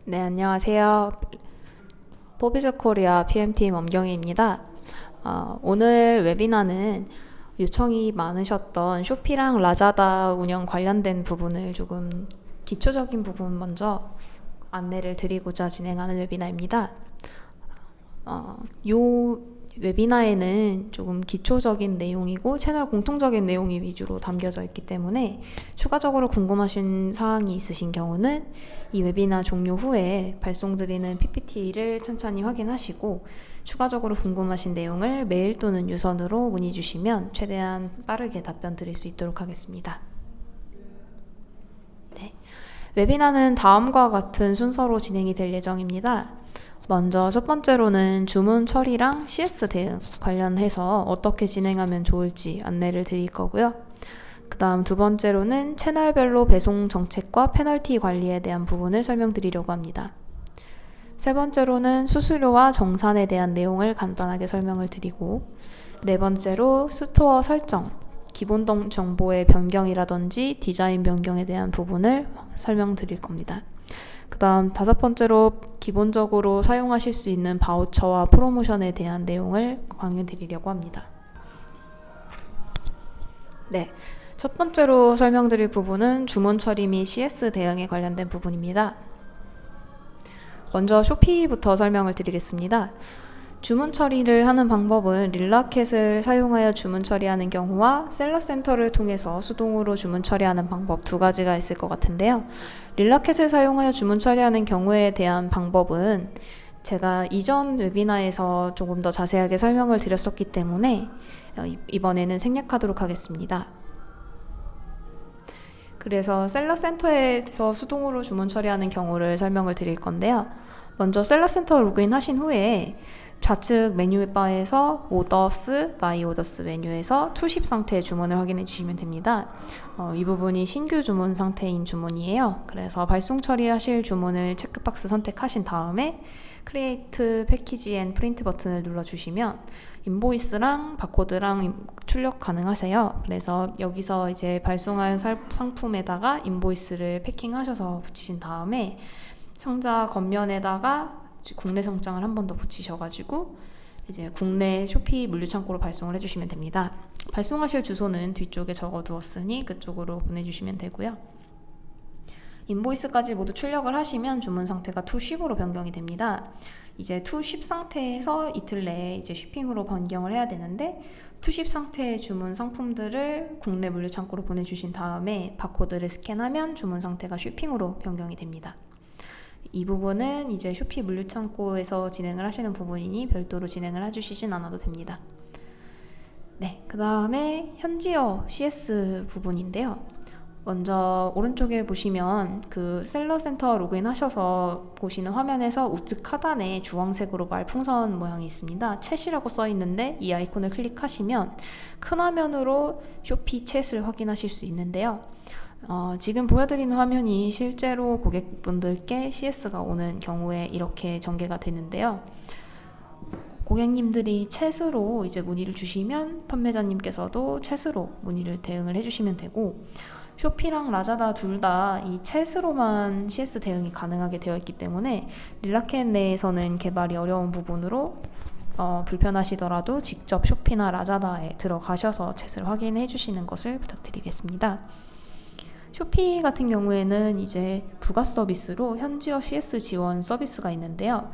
네, 안녕하세요. 포비즈 코리아 PM팀 엄경희입니다. 오늘 웨비나는 요청이 많으셨던 쇼피랑 라자다 운영 관련된 부분을 조금 기초적인 부분 먼저 안내를 드리고자 진행하는 웨비나입니다. 요 웨비나에는 조금 기초적인 내용이고 채널 공통적인 내용이 위주로 담겨져 있기 때문에 추가적으로 궁금하신 사항이 있으신 경우는 이 웨비나 종료 후에 발송드리는 PPT를 천천히 확인하시고 추가적으로 궁금하신 내용을 메일 또는 유선으로 문의 주시면 최대한 빠르게 답변 드릴 수 있도록 하겠습니다. 네. 웨비나는 다음과 같은 순서로 진행이 될 예정입니다. 먼저 첫 번째로는 주문 처리랑 CS 대응 관련해서 어떻게 진행하면 좋을지 안내를 드릴 거고요. 그 다음 두 번째로는 채널별로 배송 정책과 페널티 관리에 대한 부분을 설명드리려고 합니다. 세 번째로는 수수료와 정산에 대한 내용을 간단하게 설명을 드리고, 네 번째로 스토어 설정, 기본 정보의 변경이라든지 디자인 변경에 대한 부분을 설명드릴 겁니다. 그 다음 다섯 번째로 기본적으로 사용하실 수 있는 바우처와 프로모션에 대한 내용을 강의 드리려고 합니다. 네, 첫 번째로 설명드릴 부분은 주문 처리 및 CS 대응에 관련된 부분입니다. 먼저 쇼피부터 설명을 드리겠습니다. 주문 처리를 하는 방법은 릴라켓을 사용하여 주문 처리하는 경우와 셀러센터를 통해서 수동으로 주문 처리하는 방법 두 가지가 있을 것 같은데요. 릴라켓을 사용하여 주문 처리하는 경우에 대한 방법은 제가 이전 웨비나에서 조금 더 자세하게 설명을 드렸었기 때문에 이번에는 생략하도록 하겠습니다. 그래서 셀러센터에서 수동으로 주문 처리하는 경우를 설명을 드릴 건데요. 먼저 셀러센터 로그인 하신 후에 좌측 메뉴바에서 오더스, 마이 오더스 메뉴에서 투십 상태의 주문을 확인해 주시면 됩니다. 이 부분이 신규 주문 상태인 주문이에요. 그래서 발송 처리하실 주문을 체크박스 선택하신 다음에 크리에이트 패키지 앤 프린트 버튼을 눌러주시면 인보이스랑 바코드랑 출력 가능하세요. 그래서 여기서 이제 발송한 상품에다가 인보이스를 패킹하셔서 붙이신 다음에 상자 겉면에다가 국내 성장을 한 번 더 붙이셔가지고 이제 국내 쇼피 물류창고로 발송을 해주시면 됩니다. 발송하실 주소는 뒤쪽에 적어두었으니 그쪽으로 보내주시면 되고요. 인보이스까지 모두 출력을 하시면 주문 상태가 투쉽으로 변경이 됩니다. 이제 투쉽 상태에서 이틀 내에 이제 쇼핑으로 변경을 해야 되는데 투쉽 상태의 주문 상품들을 국내 물류창고로 보내주신 다음에 바코드를 스캔하면 주문 상태가 쇼핑으로 변경이 됩니다. 이 부분은 이제 쇼피 물류창고에서 진행을 하시는 부분이니 별도로 진행을 해주시진 않아도 됩니다. 네, 그 다음에 현지어 CS 부분인데요. 먼저 오른쪽에 보시면 그 셀러센터 로그인 하셔서 보시는 화면에서 우측 하단에 주황색으로 말풍선 모양이 있습니다. 챗이라고 써 있는데 이 아이콘을 클릭하시면 큰 화면으로 쇼피 챗을 확인하실 수 있는데요. 지금 보여드리는 화면이 실제로 고객분들께 CS가 오는 경우에 이렇게 전개가 되는데요. 고객님들이 챗으로 이제 문의를 주시면 판매자님께서도 챗으로 문의를 대응을 해주시면 되고, 쇼피랑 라자다 둘 다 이 챗으로만 CS 대응이 가능하게 되어 있기 때문에 릴라켓 내에서는 개발이 어려운 부분으로 불편하시더라도 직접 쇼피나 라자다에 들어가셔서 챗을 확인해 주시는 것을 부탁드리겠습니다. 쇼피 같은 경우에는 이제 부가 서비스로 현지어 CS 지원 서비스가 있는데요.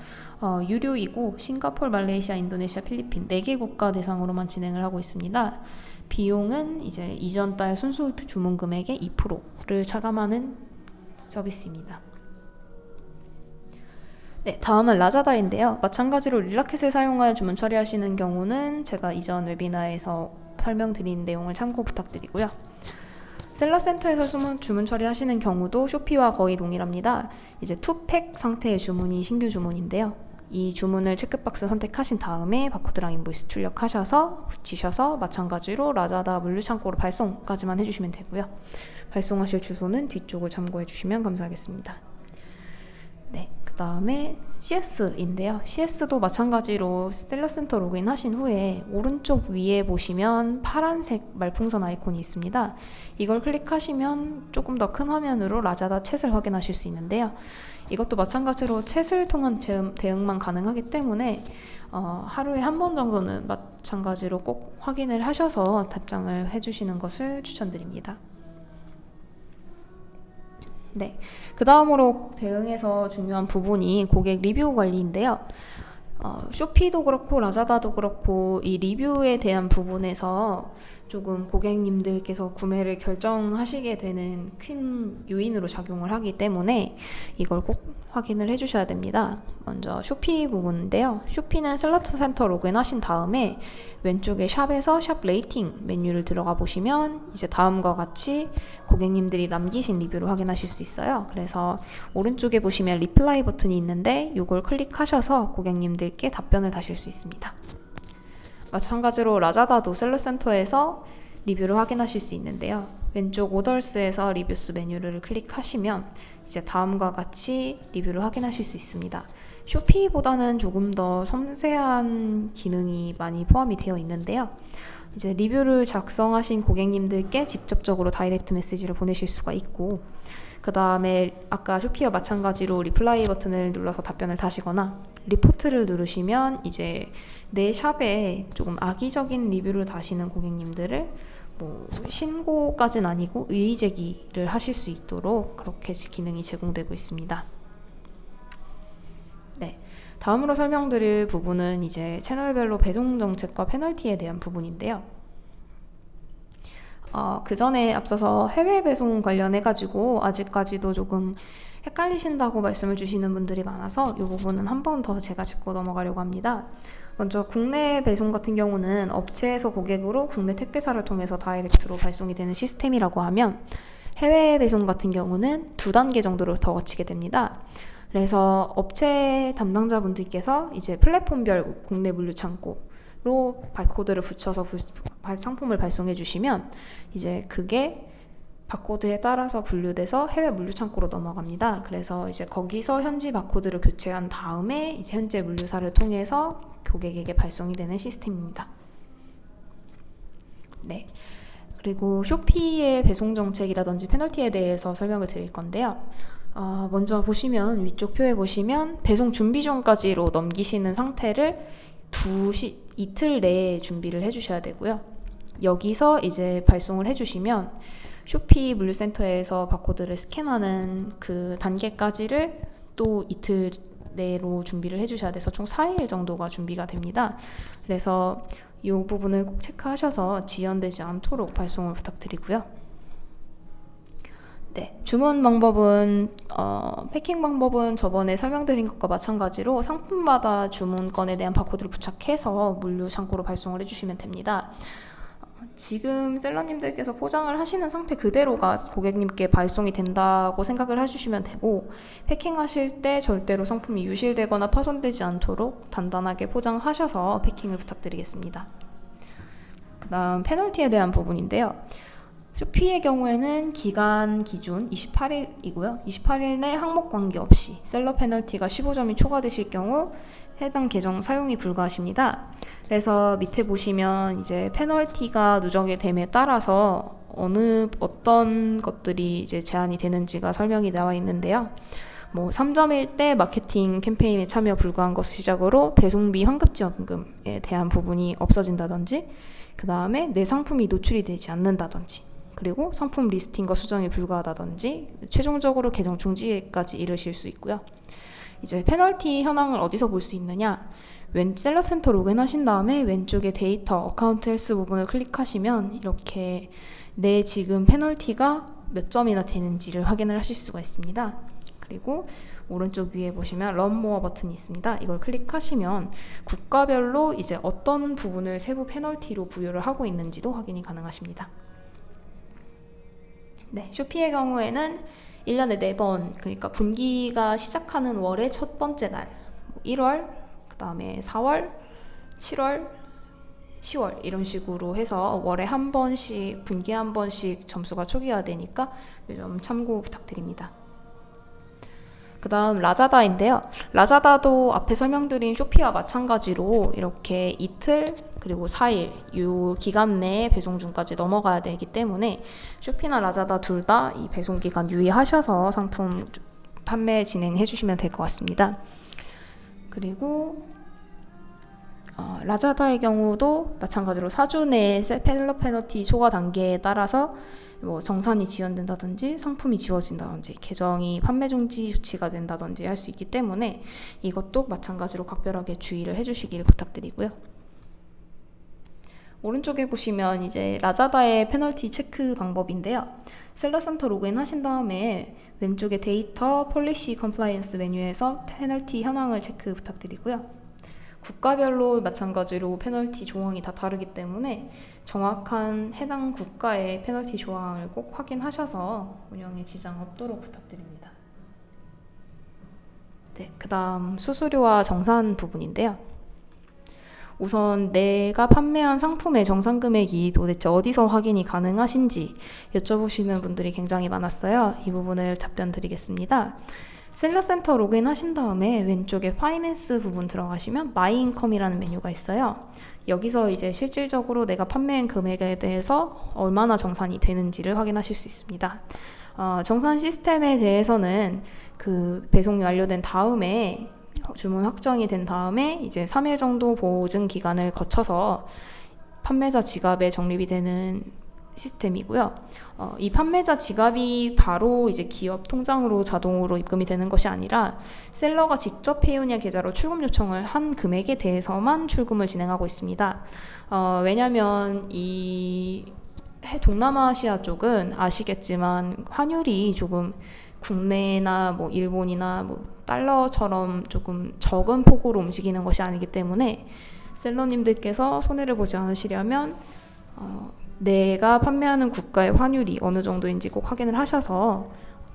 유료이고 싱가포르, 말레이시아, 인도네시아, 필리핀 4개 국가 대상으로만 진행을 하고 있습니다. 비용은 이제 이전 달 순수 주문 금액의 2%를 차감하는 서비스입니다. 네, 다음은 라자다인데요. 마찬가지로 릴라켓을 사용하여 주문 처리하시는 경우는 제가 이전 웨비나에서 설명드린 내용을 참고 부탁드리고요. 셀러센터에서 주문 처리하시는 경우도 쇼피와 거의 동일합니다. 이제 투팩 상태의 주문이 신규 주문인데요. 이 주문을 체크박스 선택하신 다음에 바코드랑 인보이스 출력하셔서 붙이셔서 마찬가지로 라자다 물류창고로 발송까지만 해주시면 되고요. 발송하실 주소는 뒤쪽을 참고해 주시면 감사하겠습니다. 네, 그 다음에 CS인데요. CS도 마찬가지로 셀러센터 로그인 하신 후에 오른쪽 위에 보시면 파란색 말풍선 아이콘이 있습니다. 이걸 클릭하시면 조금 더 큰 화면으로 라자다 챗을 확인하실 수 있는데요. 이것도 마찬가지로 챗을 통한 대응만 가능하기 때문에 하루에 한 번 정도는 마찬가지로 꼭 확인을 하셔서 답장을 해주시는 것을 추천드립니다. 네, 그 다음으로 대응에서 중요한 부분이 고객 리뷰 관리인데요. 쇼피도 그렇고 라자다도 그렇고 이 리뷰에 대한 부분에서 조금 고객님들께서 구매를 결정하시게 되는 큰 요인으로 작용을 하기 때문에 이걸 꼭 확인을 해주셔야 됩니다. 먼저 쇼피 부분인데요. 쇼피는 셀러센터 로그인 하신 다음에 왼쪽에 샵에서 샵 레이팅 메뉴를 들어가 보시면 이제 다음과 같이 고객님들이 남기신 리뷰를 확인하실 수 있어요. 그래서 오른쪽에 보시면 리플라이 버튼이 있는데 이걸 클릭하셔서 고객님들께 답변을 다실 수 있습니다. 마찬가지로 라자다도 셀러센터에서 리뷰를 확인하실 수 있는데요. 왼쪽 오더스에서 리뷰스 메뉴를 클릭하시면 이제 다음과 같이 리뷰를 확인하실 수 있습니다. 쇼피보다는 조금 더 섬세한 기능이 많이 포함이 되어 있는데요. 이제 리뷰를 작성하신 고객님들께 직접적으로 다이렉트 메시지를 보내실 수가 있고, 그 다음에 아까 쇼피와 마찬가지로 리플라이 버튼을 눌러서 답변을 다시거나 리포트를 누르시면 이제 내 샵에 조금 악의적인 리뷰를 다시는 고객님들을 신고까지는 아니고 의의 제기를 하실 수 있도록 그렇게 기능이 제공되고 있습니다. 네, 다음으로 설명드릴 부분은 이제 채널별로 배송 정책과 페널티에 대한 부분인데요. 그 전에 앞서서 해외 배송 관련해가지고 아직까지도 조금 헷갈리신다고 말씀을 주시는 분들이 많아서 이 부분은 한 번 더 제가 짚고 넘어가려고 합니다. 먼저 국내 배송 같은 경우는 업체에서 고객으로 국내 택배사를 통해서 다이렉트로 발송이 되는 시스템이라고 하면 해외 배송 같은 경우는 2단계 정도로 더 거치게 됩니다. 그래서 업체 담당자분들께서 이제 플랫폼별 국내 물류 창고로 바코드를 붙여서 상품을 발송해 주시면 이제 그게 바코드에 따라서 분류돼서 해외 물류 창고로 넘어갑니다. 그래서 이제 거기서 현지 바코드를 교체한 다음에 이제 현재 물류사를 통해서 고객에게 발송이 되는 시스템입니다. 네. 그리고 쇼피의 배송 정책이라든지 페널티에 대해서 설명을 드릴 건데요. 먼저 보시면 위쪽 표에 보시면 배송 준비 중까지로 넘기시는 상태를 이틀 내에 준비를 해주셔야 되고요. 여기서 이제 발송을 해주시면 쇼피 물류센터에서 바코드를 스캔하는 그 단계까지를 또 이틀 내로 준비를 해주셔야 돼서 총 4일 정도가 준비가 됩니다. 그래서 이 부분을 꼭 체크하셔서 지연되지 않도록 발송을 부탁드리고요. 네, 주문 방법은 패킹 방법은 저번에 설명드린 것과 마찬가지로 상품마다 주문건에 대한 바코드를 부착해서 물류 창고로 발송을 해주시면 됩니다. 지금 셀러님들께서 포장을 하시는 상태 그대로가 고객님께 발송이 된다고 생각을 해주시면 되고, 패킹하실 때 절대로 상품이 유실되거나 파손되지 않도록 단단하게 포장하셔서 패킹을 부탁드리겠습니다. 그 다음 페널티에 대한 부분인데요. 쇼피의 경우에는 기간 기준 28일이고요. 28일 내 항목 관계없이 셀러 페널티가 15점이 초과되실 경우 해당 계정 사용이 불가하십니다. 그래서 밑에 보시면 이제 페널티가 누적이 됨에 따라서 어떤 것들이 이제 제한이 되는지가 설명이 나와 있는데요. 3점일 때 마케팅 캠페인에 참여 불가한 것을 시작으로 배송비 환급지원금에 대한 부분이 없어진다든지, 그 다음에 내 상품이 노출이 되지 않는다든지, 그리고 상품 리스팅과 수정이 불가하다든지, 최종적으로 계정 중지까지 이르실 수 있고요. 이제 페널티 현황을 어디서 볼 수 있느냐? 셀러센터 로그인 하신 다음에 왼쪽에 데이터 어카운트 헬스 부분을 클릭하시면 이렇게 내 지금 페널티가 몇 점이나 되는지를 확인을 하실 수가 있습니다. 그리고 오른쪽 위에 보시면 런 모어 버튼이 있습니다. 이걸 클릭하시면 국가별로 이제 어떤 부분을 세부 페널티로 부여를 하고 있는지도 확인이 가능하십니다. 네, 쇼피의 경우에는 1년에 4번, 그러니까 분기가 시작하는 월의 첫 번째 날, 1월, 그 다음에 4월, 7월, 10월 이런 식으로 해서 월에 한 번씩, 분기에 한 번씩 점수가 초기화되니까 좀 참고 부탁드립니다. 그 다음 라자다인데요. 라자다도 앞에 설명드린 쇼피와 마찬가지로 이렇게 이틀 그리고 4일 이 기간 내에 배송 중까지 넘어가야 되기 때문에 쇼피나 라자다 둘 다 이 배송 기간 유의하셔서 상품 판매 진행해 주시면 될 것 같습니다. 그리고 라자다의 경우도 마찬가지로 4주 내에 셀러 페널티 초과 단계에 따라서 뭐 정산이 지연된다든지 상품이 지워진다든지 계정이 판매 중지 조치가 된다든지 할 수 있기 때문에 이것도 마찬가지로 각별하게 주의를 해주시길 부탁드리고요. 오른쪽에 보시면 이제 라자다의 페널티 체크 방법인데요. 셀러센터 로그인 하신 다음에 왼쪽에 데이터 폴리시 컴플라이언스 메뉴에서 페널티 현황을 체크 부탁드리고요. 국가별로 마찬가지로 페널티 조항이 다 다르기 때문에 정확한 해당 국가의 페널티 조항을 꼭 확인하셔서 운영에 지장 없도록 부탁드립니다. 네, 그 다음 수수료와 정산 부분인데요. 우선 내가 판매한 상품의 정산 금액이 도대체 어디서 확인이 가능하신지 여쭤보시는 분들이 굉장히 많았어요. 이 부분을 답변 드리겠습니다. 셀러센터 로그인 하신 다음에 왼쪽에 파이낸스 부분 들어가시면 마이 인컴이라는 메뉴가 있어요. 여기서 이제 실질적으로 내가 판매한 금액에 대해서 얼마나 정산이 되는지를 확인하실 수 있습니다. 정산 시스템에 대해서는 그 배송이 완료된 다음에 주문 확정이 된 다음에 이제 3일 정도 보증 기간을 거쳐서 판매자 지갑에 적립이 되는 시스템이고요. 이 판매자 지갑이 바로 이제 기업 통장으로 자동으로 입금이 되는 것이 아니라 셀러가 직접 페이오니아 계좌로 출금 요청을 한 금액에 대해서만 출금을 진행하고 있습니다. 왜냐하면 이 동남아시아 쪽은 아시겠지만 환율이 조금 국내나 뭐 일본이나 뭐 달러처럼 조금 적은 폭으로 움직이는 것이 아니기 때문에 셀러님들께서 손해를 보지 않으시려면 내가 판매하는 국가의 환율이 어느 정도인지 꼭 확인을 하셔서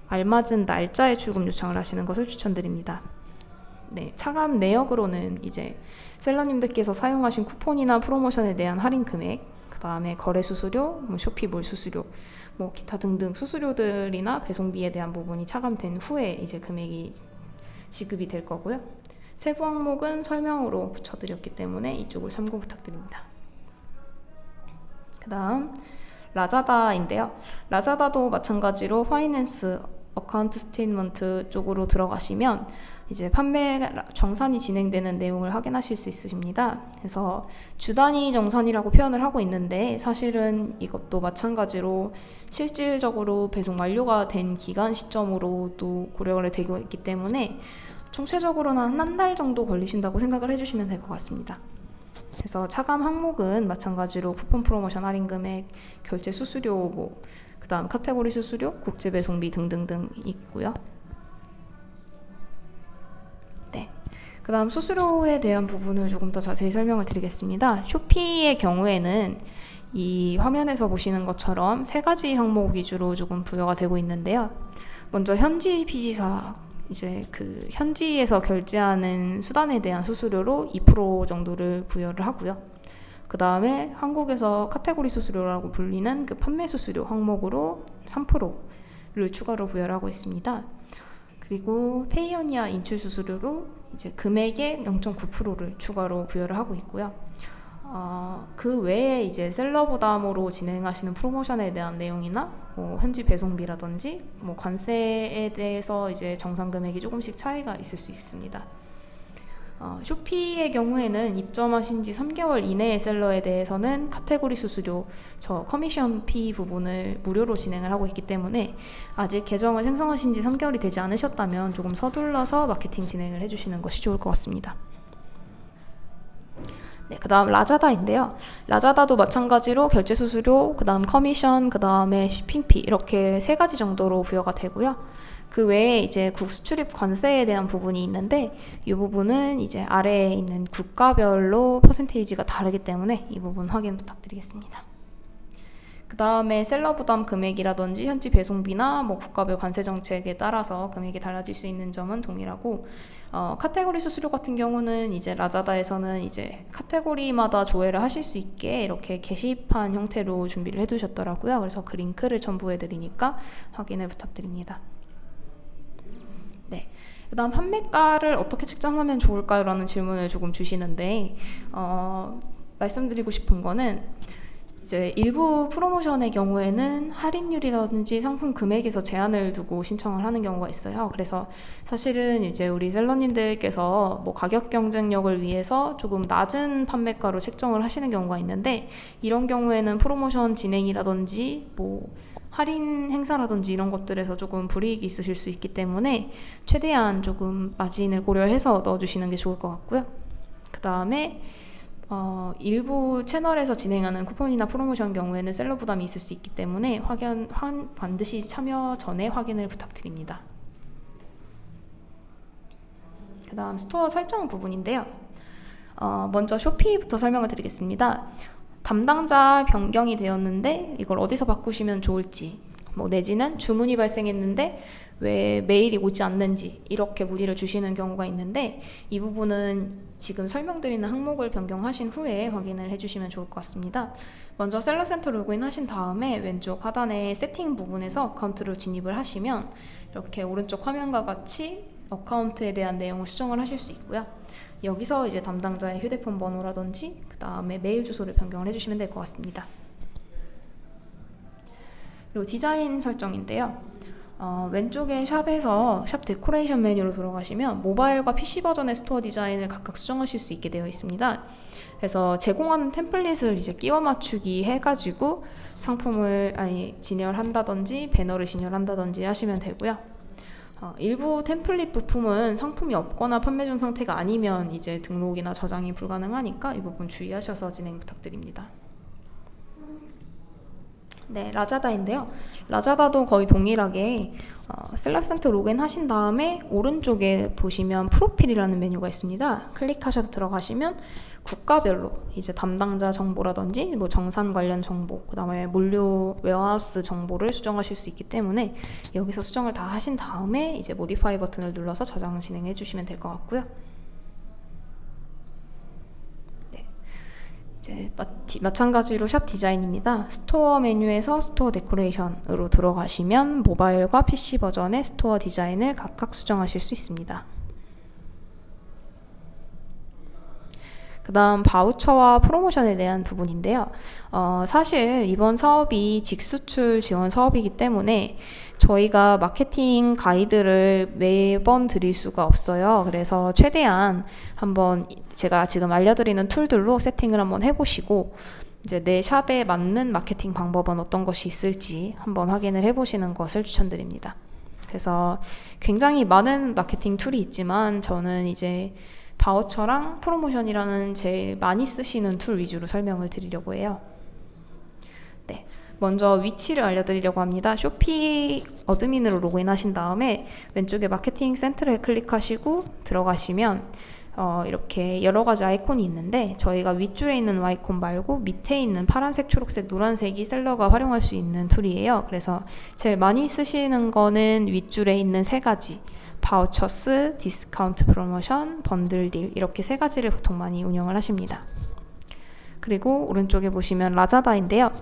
알맞은 날짜에 출금 요청을 하시는 것을 추천드립니다. 네, 차감 내역으로는 이제 셀러님들께서 사용하신 쿠폰이나 프로모션에 대한 할인 금액, 그 다음에 거래 수수료, 뭐 쇼피몰 수수료, 뭐 기타 등등 수수료들이나 배송비에 대한 부분이 차감된 후에 이제 금액이 지급이 될 거고요. 세부 항목은 설명으로 붙여드렸기 때문에 이쪽을 참고 부탁드립니다. 그 다음 라자다인데요. 라자다도 마찬가지로 파이낸스 어카운트 스테이트먼트 쪽으로 들어가시면 이제 판매 정산이 진행되는 내용을 확인하실 수 있으십니다. 그래서 주단위 정산이라고 표현을 하고 있는데 사실은 이것도 마찬가지로 실질적으로 배송 완료가 된 기간 시점으로 또 고려가 되고 있기 때문에 총체적으로는 한 달 정도 걸리신다고 생각을 해주시면 될 것 같습니다. 그래서 차감 항목은 마찬가지로 쿠폰 프로모션 할인 금액, 결제 수수료, 뭐 그다음 카테고리 수수료, 국제 배송비 등등등 있고요. 네. 그다음 수수료에 대한 부분을 조금 더 자세히 설명을 드리겠습니다. 쇼피의 경우에는 이 화면에서 보시는 것처럼 세 가지 항목 위주로 조금 부여가 되고 있는데요. 먼저 현지 피지사 이제 그 현지에서 결제하는 수단에 대한 수수료로 2% 정도를 부여를 하고요. 그 다음에 한국에서 카테고리 수수료라고 불리는 그 판매 수수료 항목으로 3%를 추가로 부여를 하고 있습니다. 그리고 페이오니아 인출 수수료로 이제 금액의 0.9%를 추가로 부여를 하고 있고요. 그 외에 이제 셀러 부담으로 진행하시는 프로모션에 대한 내용이나 뭐 현지 배송비라든지 뭐 관세에 대해서 이제 정산 금액이 조금씩 차이가 있을 수 있습니다. 쇼피의 경우에는 입점하신 지 3개월 이내의 셀러에 대해서는 카테고리 수수료, 저 커미션 피 부분을 무료로 진행을 하고 있기 때문에 아직 계정을 생성하신 지 3개월이 되지 않으셨다면 조금 서둘러서 마케팅 진행을 해주시는 것이 좋을 것 같습니다. 네, 그 다음 라자다인데요. 라자다도 마찬가지로 결제 수수료, 그 다음 커미션, 그 다음에 쇼핑피 이렇게 세 가지 정도로 부여가 되고요. 그 외에 이제 국수출입 관세에 대한 부분이 있는데 이 부분은 이제 아래에 있는 국가별로 퍼센테이지가 다르기 때문에 이 부분 확인 부탁드리겠습니다. 그 다음에 셀러 부담 금액이라든지 현지 배송비나 뭐 국가별 관세 정책에 따라서 금액이 달라질 수 있는 점은 동일하고 카테고리 수수료 같은 경우는 이제 라자다에서는 이제 카테고리마다 조회를 하실 수 있게 이렇게 게시판 형태로 준비를 해두셨더라고요. 그래서 그 링크를 첨부해 드리니까 확인을 부탁드립니다. 네. 그다음 판매가를 어떻게 책정하면 좋을까요? 라는 질문을 조금 주시는데 말씀드리고 싶은 거는 이제 일부 프로모션의 경우에는 할인율이라든지 상품 금액에서 제한을 두고 신청을 하는 경우가 있어요. 그래서 사실은 이제 우리 셀러님들께서 뭐 가격 경쟁력을 위해서 조금 낮은 판매가로 책정을 하시는 경우가 있는데, 이런 경우에는 프로모션 진행이라든지 뭐 할인 행사라든지 이런 것들에서 조금 불이익이 있으실 수 있기 때문에 최대한 조금 마진을 고려해서 넣어주시는 게 좋을 것 같고요. 그 다음에 일부 채널에서 진행하는 쿠폰이나 프로모션 경우에는 셀러 부담이 있을 수 있기 때문에 반드시 참여 전에 확인을 부탁드립니다. 그 다음 스토어 설정 부분인데요. 먼저 쇼피부터 설명을 드리겠습니다. 담당자 변경이 되었는데 이걸 어디서 바꾸시면 좋을지, 뭐 내지는 주문이 발생했는데 왜 메일이 오지 않는지 이렇게 문의를 주시는 경우가 있는데, 이 부분은 지금 설명드리는 항목을 변경하신 후에 확인을 해주시면 좋을 것 같습니다. 먼저 셀러센터 로그인 하신 다음에 왼쪽 하단의 세팅 부분에서 어카운트를 진입을 하시면 이렇게 오른쪽 화면과 같이 어카운트에 대한 내용을 수정을 하실 수 있고요. 여기서 이제 담당자의 휴대폰 번호라든지 그 다음에 메일 주소를 변경을 해주시면 될 것 같습니다. 그리고 디자인 설정인데요. 왼쪽에 샵에서 샵 데코레이션 메뉴로 들어가시면 모바일과 PC 버전의 스토어 디자인을 각각 수정하실 수 있게 되어 있습니다. 그래서 제공하는 템플릿을 이제 끼워 맞추기 해가지고 상품을 진열한다든지 배너를 진열한다든지 하시면 되고요. 일부 템플릿 부품은 상품이 없거나 판매 중 상태가 아니면 이제 등록이나 저장이 불가능하니까 이 부분 주의하셔서 진행 부탁드립니다. 네, 라자다인데요. 라자다도 거의 동일하게 셀러센터 로그인 하신 다음에 오른쪽에 보시면 프로필이라는 메뉴가 있습니다. 클릭하셔서 들어가시면 국가별로 이제 담당자 정보라든지 뭐 정산 관련 정보, 그 다음에 물류 웨어하우스 정보를 수정하실 수 있기 때문에 여기서 수정을 다 하신 다음에 이제 모디파이 버튼을 눌러서 저장 진행해 주시면 될 것 같고요. 이제 마찬가지로 샵 디자인입니다. 스토어 메뉴에서 스토어 데코레이션으로 들어가시면 모바일과 PC 버전의 스토어 디자인을 각각 수정하실 수 있습니다. 그 다음 바우처와 프로모션에 대한 부분인데요. 사실 이번 사업이 직수출 지원 사업이기 때문에 저희가 마케팅 가이드를 매번 드릴 수가 없어요. 그래서 최대한 한번 제가 지금 알려드리는 툴들로 세팅을 한번 해보시고 이제 내 샵에 맞는 마케팅 방법은 어떤 것이 있을지 한번 확인을 해보시는 것을 추천드립니다. 그래서 굉장히 많은 마케팅 툴이 있지만 저는 이제 바우처랑 프로모션이라는 제일 많이 쓰시는 툴 위주로 설명을 드리려고 해요. 네, 먼저 위치를 알려드리려고 합니다. 쇼피 어드민으로 로그인 하신 다음에 왼쪽에 마케팅 센터를 클릭하시고 들어가시면 이렇게 여러 가지 아이콘이 있는데 저희가 윗줄에 있는 아이콘 말고 밑에 있는 파란색, 초록색, 노란색이 셀러가 활용할 수 있는 툴이에요. 그래서 제일 많이 쓰시는 거는 윗줄에 있는 세 가지, 바우처스, 디스카운트 프로모션, 번들 딜, 이렇게 세 가지를 보통 많이 운영을 하십니다. 그리고 오른쪽에 보시면 라자다인데요.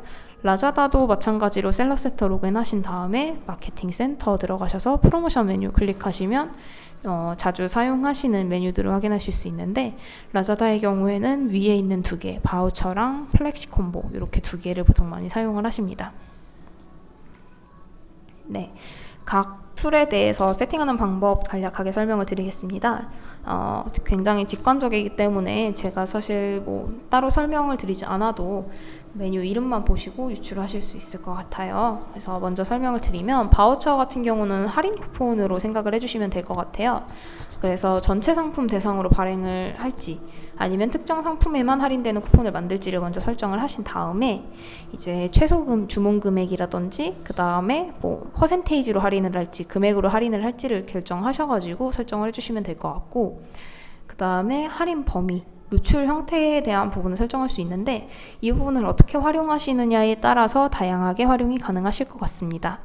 라자다도 마찬가지로 셀러센터 로그인 하신 다음에 마케팅 센터 들어가셔서 프로모션 메뉴 클릭하시면 자주 사용하시는 메뉴들을 확인하실 수 있는데, 라자다의 경우에는 위에 있는 두 개, 바우처랑 플렉시 콤보, 이렇게 두 개를 보통 많이 사용을 하십니다. 네, 각 툴에 대해서 세팅하는 방법 간략하게 설명을 드리겠습니다. 굉장히 직관적이기 때문에 제가 사실 뭐 따로 설명을 드리지 않아도 메뉴 이름만 보시고 유출하실 수 있을 것 같아요. 그래서 먼저 설명을 드리면 바우처 같은 경우는 할인 쿠폰으로 생각을 해주시면 될 것 같아요. 그래서 전체 상품 대상으로 발행을 할지 아니면 특정 상품에만 할인되는 쿠폰을 만들지를 먼저 설정을 하신 다음에 이제 최소 주문 금액이라든지 그 다음에 뭐 퍼센테이지로 할인을 할지 금액으로 할인을 할지를 결정하셔가지고 설정을 해주시면 될 것 같고, 그 다음에 할인 범위, 노출 형태에 대한 부분을 설정할 수 있는데 이 부분을 어떻게 활용하시느냐에 따라서 다양하게 활용이 가능하실 것 같습니다.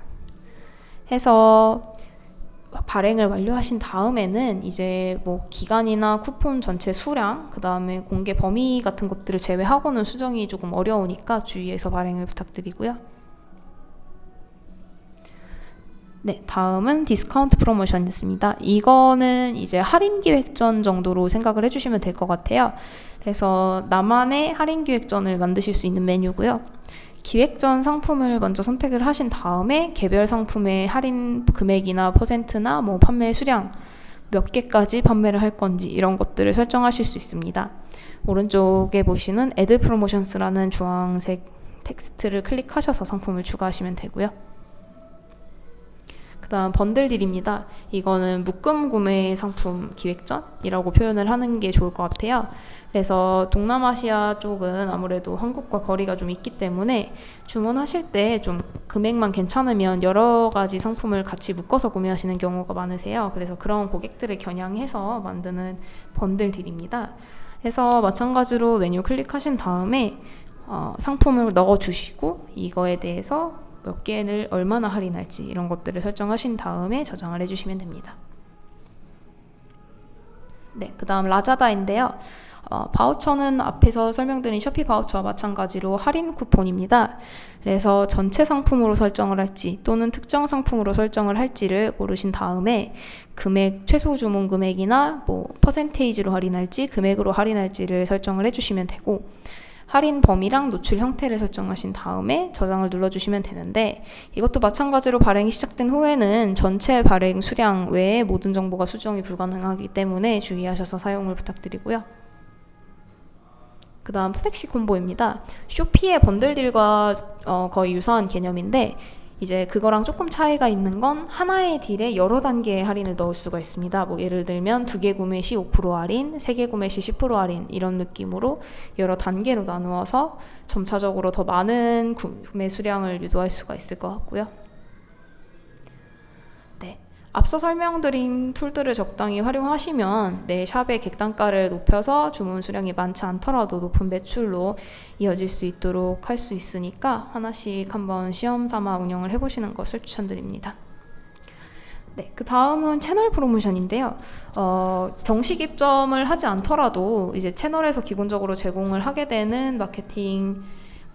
해서 발행을 완료하신 다음에는 이제 뭐 기간이나 쿠폰 전체 수량, 그 다음에 공개 범위 같은 것들을 제외하고는 수정이 조금 어려우니까 주의해서 발행을 부탁드리고요. 네, 다음은 디스카운트 프로모션이었습니다. 이거는 이제 할인 기획전 정도로 생각을 해주시면 될 것 같아요. 그래서 나만의 할인 기획전을 만드실 수 있는 메뉴고요. 기획전 상품을 먼저 선택을 하신 다음에 개별 상품의 할인 금액이나 퍼센트나 뭐 판매 수량 몇 개까지 판매를 할 건지 이런 것들을 설정하실 수 있습니다. 오른쪽에 보시는 Add Promotions라는 주황색 텍스트를 클릭하셔서 상품을 추가하시면 되고요. 그 다음 번들 딜입니다. 이거는 묶음 구매 상품 기획전이라고 표현을 하는 게 좋을 것 같아요. 그래서 동남아시아 쪽은 아무래도 한국과 거리가 좀 있기 때문에 주문하실 때 좀 금액만 괜찮으면 여러 가지 상품을 같이 묶어서 구매하시는 경우가 많으세요. 그래서 그런 고객들을 겨냥해서 만드는 번들 딜입니다. 그래서 마찬가지로 메뉴 클릭하신 다음에 상품을 넣어주시고 이거에 대해서 몇 개를 얼마나 할인할지 이런 것들을 설정하신 다음에 저장을 해주시면 됩니다. 네, 그 다음 라자다인데요. 바우처는 앞에서 설명드린 쇼피 바우처와 마찬가지로 할인 쿠폰입니다. 그래서 전체 상품으로 설정을 할지 또는 특정 상품으로 설정을 할지를 고르신 다음에 금액, 최소 주문 금액이나 뭐 퍼센테이지로 할인할지 금액으로 할인할지를 설정을 해주시면 되고 할인 범위랑 노출 형태를 설정하신 다음에 저장을 눌러주시면 되는데 이것도 마찬가지로 발행이 시작된 후에는 전체 발행 수량 외에 모든 정보가 수정이 불가능하기 때문에 주의하셔서 사용을 부탁드리고요. 그 다음 플렉시 콤보입니다. 쇼피의 번들 딜과 거의 유사한 개념인데 이제 그거랑 조금 차이가 있는 건 하나의 딜에 여러 단계의 할인을 넣을 수가 있습니다. 뭐 예를 들면 2개 구매 시 5% 할인, 3개 구매 시 10% 할인 이런 느낌으로 여러 단계로 나누어서 점차적으로 더 많은 구매 수량을 유도할 수가 있을 것 같고요. 네, 앞서 설명드린 툴들을 적당히 활용하시면 내 샵의 객단가를 높여서 주문 수량이 많지 않더라도 높은 매출로 이어질 수 있도록 할 수 있으니까 하나씩 한번 시험 삼아 운영을 해보시는 것을 추천드립니다. 네, 그 다음은 채널 프로모션인데요. 정식 입점을 하지 않더라도 이제 채널에서 기본적으로 제공을 하게 되는 마케팅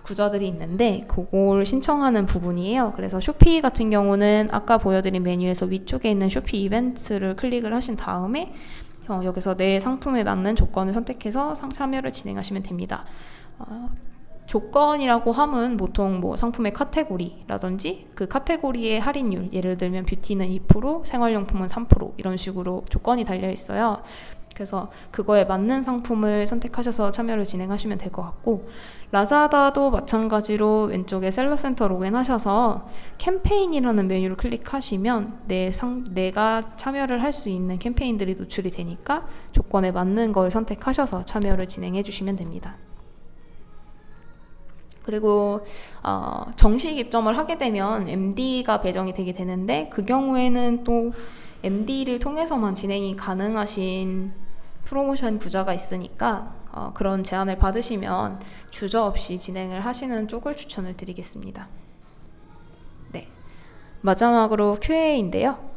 구조들이 있는데 그걸 신청하는 부분이에요. 그래서 쇼피 같은 경우는 아까 보여드린 메뉴에서 위쪽에 있는 쇼피 이벤트를 클릭을 하신 다음에 여기서 내 상품에 맞는 조건을 선택해서 참여를 진행하시면 됩니다. 조건이라고 하면 보통 뭐 상품의 카테고리라든지 그 카테고리의 할인율, 예를 들면 뷰티는 2%, 생활용품은 3% 이런 식으로 조건이 달려 있어요. 그래서 그거에 맞는 상품을 선택하셔서 참여를 진행하시면 될 것 같고 라자다도 마찬가지로 왼쪽에 셀러센터 로그인하셔서 캠페인이라는 메뉴를 클릭하시면 내가 참여를 할 수 있는 캠페인들이 노출이 되니까 조건에 맞는 걸 선택하셔서 참여를 진행해 주시면 됩니다. 그리고 정식 입점을 하게 되면 MD가 배정이 되게 되는데 그 경우에는 또 MD를 통해서만 진행이 가능하신 프로모션 구조가 있으니까 그런 제안을 받으시면 주저없이 진행을 하시는 쪽을 추천을 드리겠습니다. 네, 마지막으로 Q&A인데요.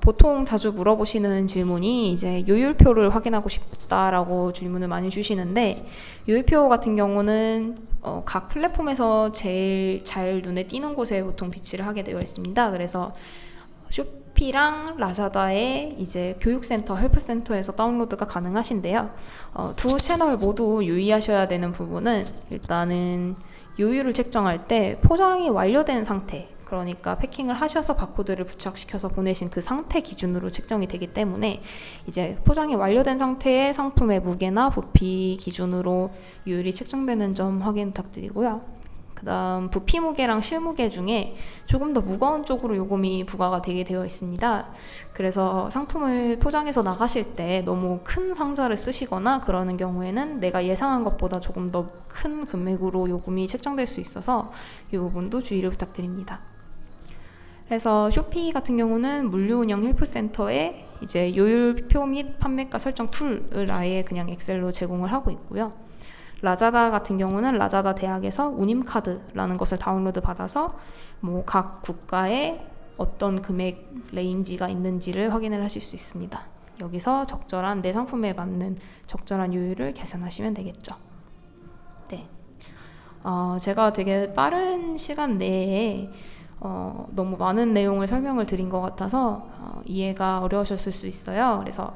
보통 자주 물어보시는 질문이 이제 요율표를 확인하고 싶다라고 질문을 많이 주시는데 요율표 같은 경우는 각 플랫폼에서 제일 잘 눈에 띄는 곳에 보통 비치를 하게 되어 있습니다. 그래서 쇼피랑 라자다의 이제 교육센터, 헬프센터에서 다운로드가 가능하신데요. 두 채널 모두 유의하셔야 되는 부분은 일단은 요율을 책정할 때 포장이 완료된 상태, 그러니까 패킹을 하셔서 바코드를 부착시켜서 보내신 그 상태 기준으로 책정이 되기 때문에 이제 포장이 완료된 상태의 상품의 무게나 부피 기준으로 요율이 책정되는 점 확인 부탁드리고요. 그 다음 부피 무게랑 실무게 중에 조금 더 무거운 쪽으로 요금이 부과가 되게 되어 있습니다. 그래서 상품을 포장해서 나가실 때 너무 큰 상자를 쓰시거나 그러는 경우에는 내가 예상한 것보다 조금 더 큰 금액으로 요금이 책정될 수 있어서 이 부분도 주의를 부탁드립니다. 그래서 쇼피 같은 경우는 물류운영 헬프센터에 이제 요율표 및 판매가 설정 툴을 아예 그냥 엑셀로 제공을 하고 있고요. 라자다 같은 경우는 라자다 대학에서 운임카드라는 것을 다운로드 받아서 뭐 각 국가에 어떤 금액 레인지가 있는지를 확인을 하실 수 있습니다. 여기서 적절한 내 상품에 맞는 적절한 요율을 계산하시면 되겠죠. 네, 제가 되게 빠른 시간 내에 너무 많은 내용을 설명을 드린 것 같아서 이해가 어려우셨을 수 있어요. 그래서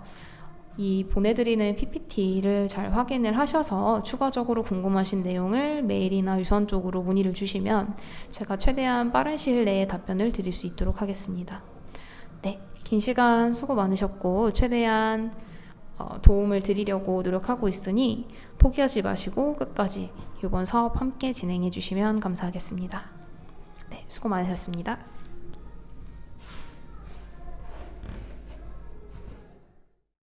이 보내드리는 PPT를 잘 확인을 하셔서 추가적으로 궁금하신 내용을 메일이나 유선 쪽으로 문의를 주시면 제가 최대한 빠른 시일 내에 답변을 드릴 수 있도록 하겠습니다. 네, 긴 시간 수고 많으셨고 최대한 도움을 드리려고 노력하고 있으니 포기하지 마시고 끝까지 이번 사업 함께 진행해 주시면 감사하겠습니다. 네, 수고 많으셨습니다.